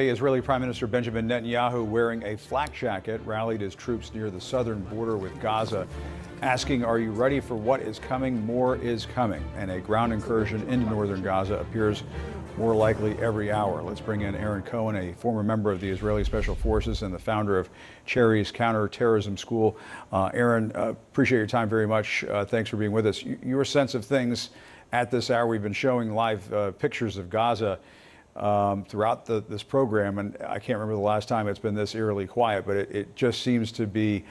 Israeli Prime Minister Benjamin Netanyahu, wearing a flak jacket, rallied his troops near the southern border with Gaza, asking, "Are you ready for what is coming? More is coming." And a ground incursion into northern Gaza appears more likely every hour. Let's bring in Aaron Cohen, a former member of the Israeli Special Forces and the founder of Cherry's Counterterrorism School. Aaron, appreciate your time very much. Thanks for being with us. Your sense of things at this hour. We've been showing live pictures of Gaza throughout this program, and I can't remember the last time it's been this eerily quiet, but it just seems to be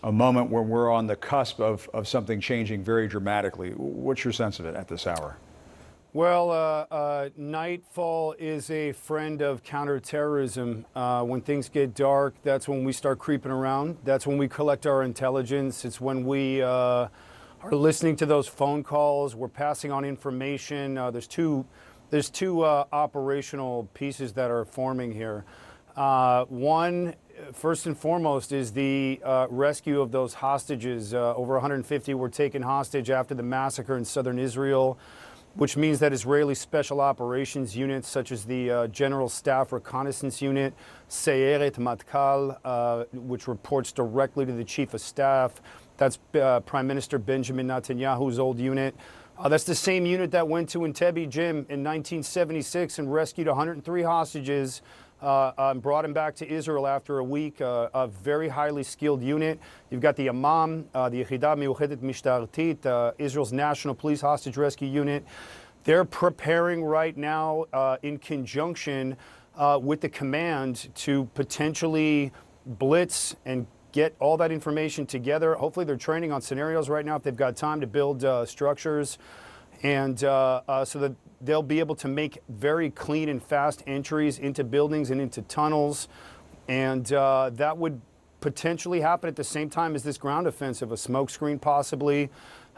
a moment where we're on the cusp of something changing very dramatically. What's your sense of it at this hour? Well, nightfall is a friend of counterterrorism. When things get dark, that's when we start creeping around. That's when we collect our intelligence. It's when we are listening to those phone calls. We're passing on information. There's two operational pieces that are forming here. One, first and foremost, is the rescue of those hostages. Over 150 were taken hostage after the massacre in southern Israel, which means that Israeli special operations units such as the General Staff Reconnaissance Unit, Sayeret Matkal, which reports directly to the Chief of Staff, that's Prime Minister Benjamin Netanyahu's old unit. That's the same unit that went to Entebbe, Jim, in 1976 and rescued 103 hostages and brought them back to Israel after a week. A very highly skilled unit. You've got the Imam, the Yechidah Miuchedet Mishtartit, Israel's National Police Hostage Rescue Unit. They're preparing right now in conjunction with the command to potentially blitz and get all that information together. Hopefully they're training on scenarios right now if they've got time to build structures, and so that they'll be able to make very clean and fast entries into buildings and into tunnels. And that would potentially happen at the same time as this ground offensive, a smokescreen possibly.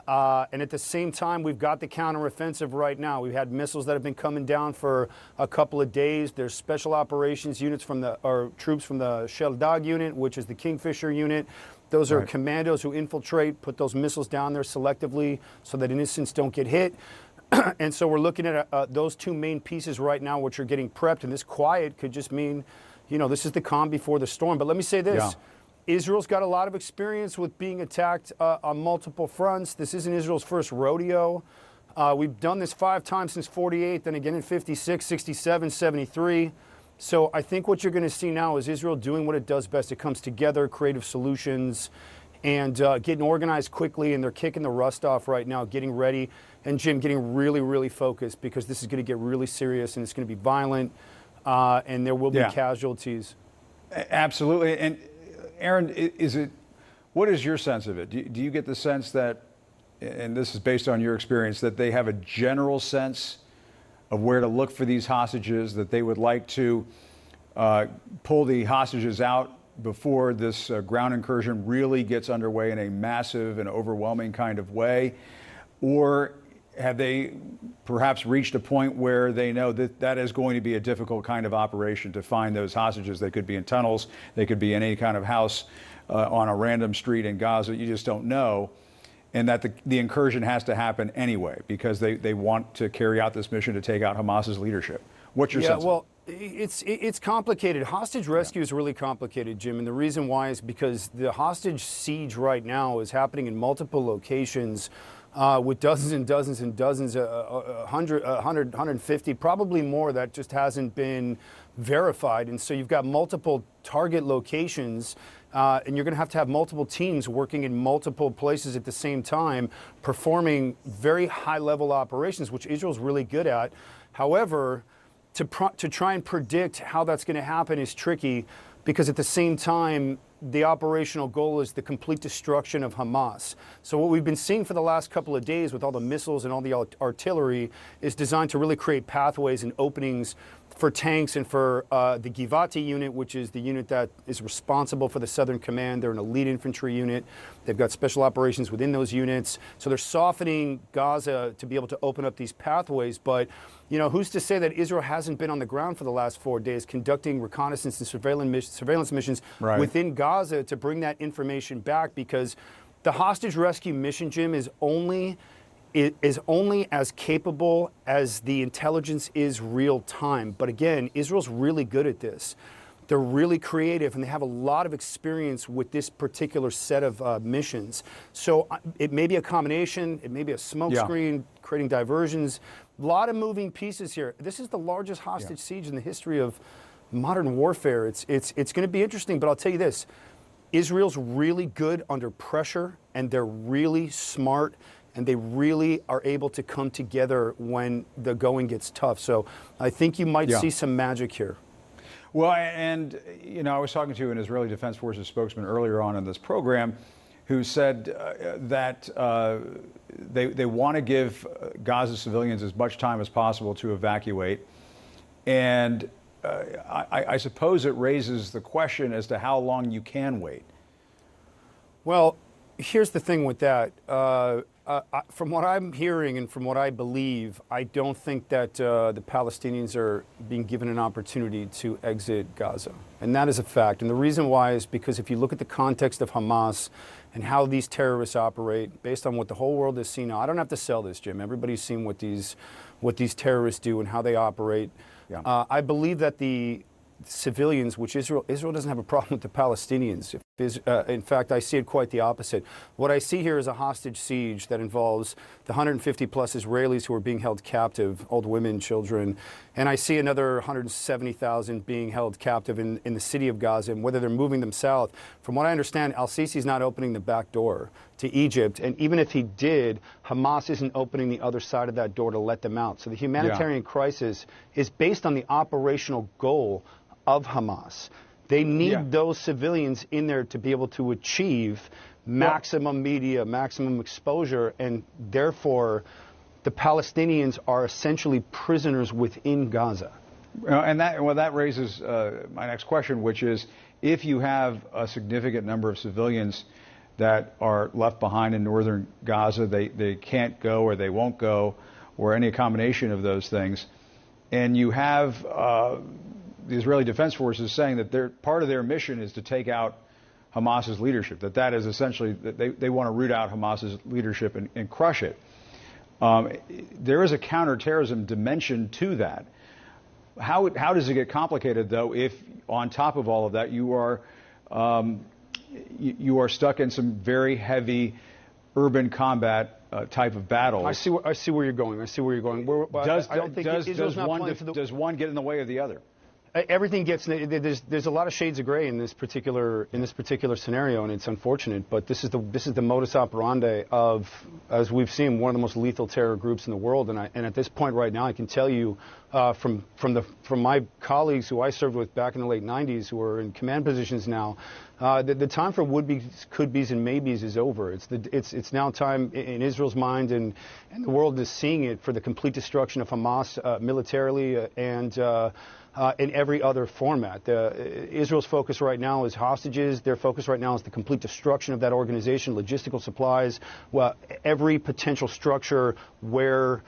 And at the same time, we've got the counteroffensive right now. We've had missiles that have been coming down for a couple of days. There's special operations units or troops from the Sheldag unit, which is the Kingfisher unit. Those are commandos who infiltrate, put those missiles down there selectively so that innocents don't get hit. And so we're looking at those two main pieces right now, which are getting prepped. And this quiet could just mean, this is the calm before the storm. But let me say this. Yeah. Israel's got a lot of experience with being attacked on multiple fronts. This isn't Israel's first rodeo. We've done this 5 times since 48, then again in 56, 67, 73. So I think what you're going to see now is Israel doing what it does best. It comes together, creative solutions, and getting organized quickly, and they're kicking the rust off right now, getting ready. And Jim, getting really, really focused, because this is going to get really serious, and it's going to be violent, and there will be casualties. Absolutely. And Aaron, what is your sense of it? Do you get the sense that, and this is based on your experience, that they have a general sense of where to look for these hostages, that they would like to pull the hostages out before this ground incursion really gets underway in a massive and overwhelming kind of way? Or have they perhaps reached a point where they know that that is going to be a difficult kind of operation to find those hostages? They could be in tunnels, they could be in any kind of house on a random street in Gaza. You just don't know. And that the incursion has to happen anyway because they want to carry out this mission to take out Hamas's leadership. What's your sense? Well, it's complicated. Hostage rescue is really complicated, Jim, and the reason why is because the hostage siege right now is happening in multiple locations. With dozens and dozens and dozens, 100, 150, probably more, that just hasn't been verified. And so you've got multiple target locations, and you're going to have multiple teams working in multiple places at the same time, performing very high-level operations, which Israel's really good at. However, to try and predict how that's going to happen is tricky, because at the same time, the operational goal is the complete destruction of Hamas. So what we've been seeing for the last couple of days with all the missiles and all the artillery is designed to really create pathways and openings for tanks and for the Givati unit, which is the unit that is responsible for the Southern Command. They're an elite infantry unit. They've got special operations within those units. So they're softening Gaza to be able to open up these pathways. But, who's to say that Israel hasn't been on the ground for the last 4 days conducting reconnaissance and surveillance missions within Gaza to bring that information back? Because the hostage rescue mission, Jim, is only is only as capable as the intelligence is real time. But again, Israel's really good at this. They're really creative, and they have a lot of experience with this particular set of missions. So it may be a combination, it may be a smoke screen, creating diversions. A lot of moving pieces here. This is the largest hostage siege in the history of modern warfare. It's going to be interesting, but I'll tell you this. Israel's really good under pressure, and they're really smart, and they really are able to come together when the going gets tough. So I think you might see some magic here. Well, and you know, I was talking to an Israeli Defense Forces spokesman earlier on in this program who said that they want to give Gaza civilians as much time as possible to evacuate. And I suppose it raises the question as to how long you can wait. Well, here's the thing with that. From what I'm hearing and from what I believe, I don't think that the Palestinians are being given an opportunity to exit Gaza. And that is a fact. And the reason why is because if you look at the context of Hamas and how these terrorists operate, based on what the whole world has seen now, I don't have to sell this, Jim. Everybody's seen what these terrorists do and how they operate. Yeah. I believe that the civilians, which Israel doesn't have a problem with the Palestinians. In fact, I see it quite the opposite. What I see here is a hostage siege that involves the 150 plus Israelis who are being held captive, old women, children, and I see another 170,000 being held captive in the city of Gaza, and whether they're moving them south. From what I understand, al-Sisi's not opening the back door to Egypt, and even if he did, Hamas isn't opening the other side of that door to let them out. So the humanitarian crisis is based on the operational goal of Hamas. They need those civilians in there to be able to achieve maximum media, maximum exposure, and therefore the Palestinians are essentially prisoners within Gaza. And that raises my next question, which is, if you have a significant number of civilians that are left behind in northern Gaza, they can't go or they won't go, or any combination of those things, and you have the Israeli Defense Forces saying that part of their mission is to take out Hamas's leadership, that is essentially, that they want to root out Hamas's leadership and crush it. There is a counterterrorism dimension to that. How does it get complicated, though, if on top of all of that you are stuck in some very heavy urban combat type of battles? I see where you're going. Does one get in the way of the other? Everything gets. There's a lot of shades of gray in this particular scenario, and it's unfortunate. But this is the modus operandi of, as we've seen, one of the most lethal terror groups in the world. And at this point right now, I can tell you from my colleagues who I served with back in the late '90s, who are in command positions now, the time for would-be's, could-be's, and maybes is over. It's now time in Israel's mind, and the world is seeing it, for the complete destruction of Hamas militarily and in every other format. Israel's focus right now is hostages. Their focus right now is the complete destruction of that organization, logistical supplies, every potential structure where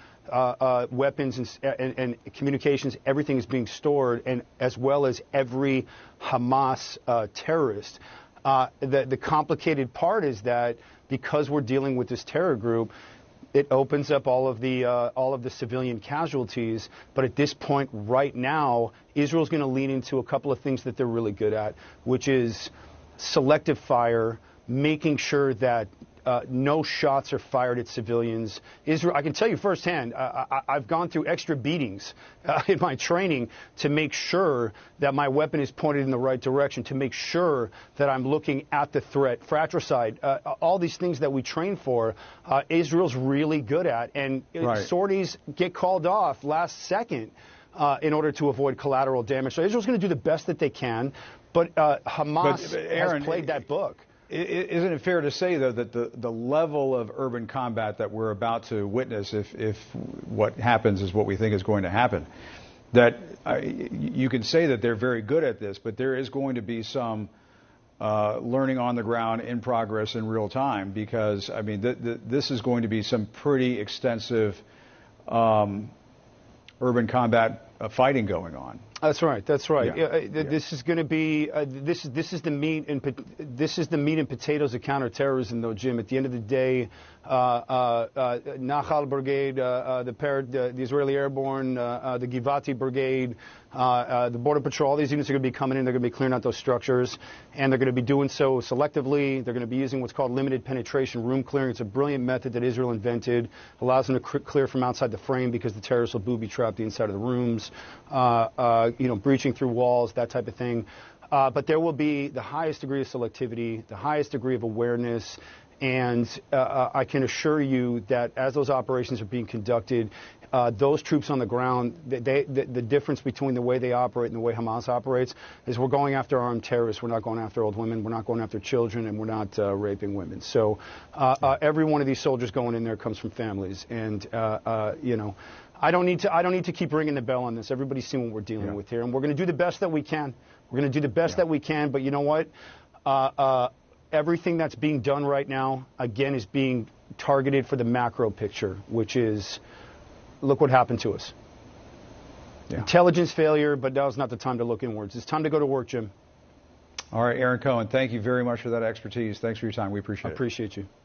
weapons and communications, everything is being stored, and as well as every Hamas terrorist. The complicated part is that because we're dealing with this terror group, it opens up all of the civilian casualties. But at this point right now, Israel's going to lean into a couple of things that they're really good at, which is selective fire, making sure that no shots are fired at civilians. Israel, I can tell you firsthand, I've gone through extra beatings in my training to make sure that my weapon is pointed in the right direction, to make sure that I'm looking at the threat. Fratricide, all these things that we train for, Israel's really good at. And sorties get called off last second in order to avoid collateral damage. So Israel's going to do the best that they can, but Hamas has played that book. Isn't it fair to say, though, that the level of urban combat that we're about to witness, if what happens is what we think is going to happen, that you can say that they're very good at this, but there is going to be some learning on the ground in progress in real time, because, I mean, this is going to be some pretty extensive urban combat fighting going on. That's right. That's right. Yeah. This is going to be this is the meat and potatoes of counterterrorism, though, Jim. At the end of the day, Nachal Brigade, the Israeli Airborne, the Givati Brigade, the Border Patrol, all these units are going to be coming in. They're going to be clearing out those structures, and they're going to be doing so selectively. They're going to be using what's called limited penetration room clearing. It's a brilliant method that Israel invented. Allows them to clear from outside the frame because the terrorists will booby trap the inside of the rooms. Breaching through walls, that type of thing. But there will be the highest degree of selectivity, the highest degree of awareness, and I can assure you that as those operations are being conducted, those troops on the ground, the difference between the way they operate and the way Hamas operates is we're going after armed terrorists. We're not going after old women. We're not going after children, and we're not raping women. So every one of these soldiers going in there comes from families, and I don't need to keep ringing the bell on this. Everybody's seen what we're dealing with here, and we're going to do the best that we can. We're going to do the best that we can, but you know what? Everything that's being done right now, again, is being targeted for the macro picture, which is, look what happened to us. Yeah. Intelligence failure, but now's not the time to look inwards. It's time to go to work, Jim. All right, Aaron Cohen, thank you very much for that expertise. Thanks for your time. We appreciate it. I appreciate you.